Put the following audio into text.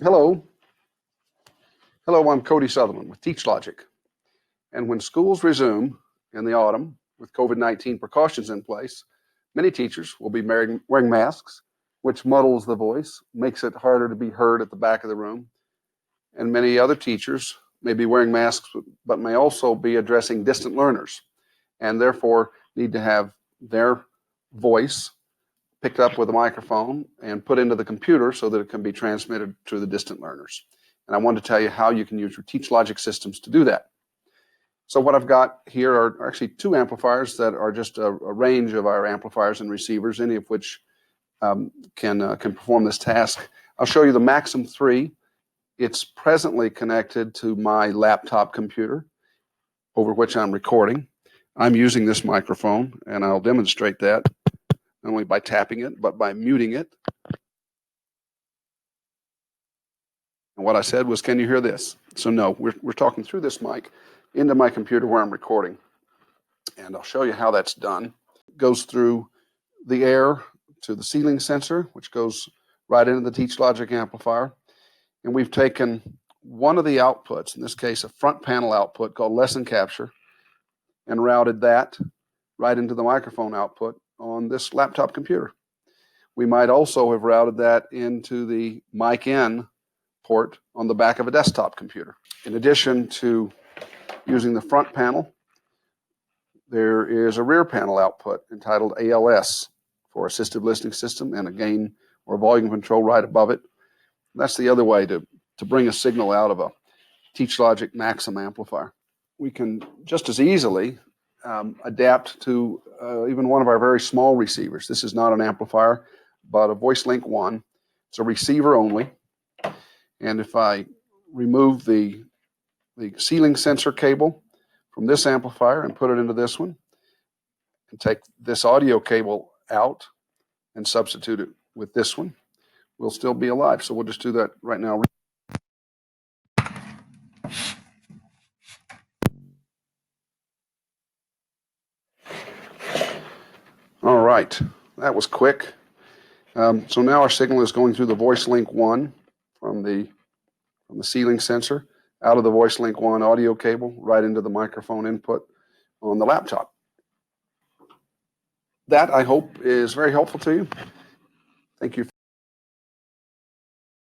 Hello. Hello, I'm Cody Sutherland with TeachLogic. And when schools resume in the autumn with COVID-19 precautions in place, many teachers will be wearing masks, which muddles the voice, makes it harder to be heard at the back of the room. And many other teachers may be wearing masks, but may also be addressing distant learners, and therefore need to have their voice picked up with a microphone and put into the computer so that it can be transmitted to the distant learners. And I want to tell you how you can use your TeachLogic systems to do that. So what I've got here are actually two amplifiers that are just a range of our amplifiers and receivers, any of which can perform this task. I'll show you the Maxim 3. It's presently connected to my laptop computer over which I'm recording. I'm using this microphone, and I'll demonstrate that not only by tapping it, but by muting it. And what I said was, can you hear this? So no, we're talking through this mic into my computer where I'm recording. And I'll show you how that's done. It goes through the air to the ceiling sensor, which goes right into the TeachLogic amplifier. And we've taken one of the outputs, in this case a front panel output called lesson capture, and routed that right into the microphone output on this laptop computer. We might also have routed that into the mic in port on the back of a desktop computer. In addition to using the front panel, there is a rear panel output entitled ALS for assistive listening system, and a gain or volume control right above it. That's the other way to bring a signal out of a TeachLogic Maxim amplifier. We can just as easily adapt to even one of our very small receivers. This is not an amplifier, but a VoiceLink 1. It's a receiver only. And if I remove the ceiling sensor cable from this amplifier and put it into this one, and take this audio cable out and substitute it with this one, we'll still be alive. So we'll just do that right now. All right, that was quick. So now our signal is going through the VoiceLink 1 from the ceiling sensor, out of the VoiceLink 1 audio cable, right into the microphone input on the laptop. That, I hope, is very helpful to you. Thank you for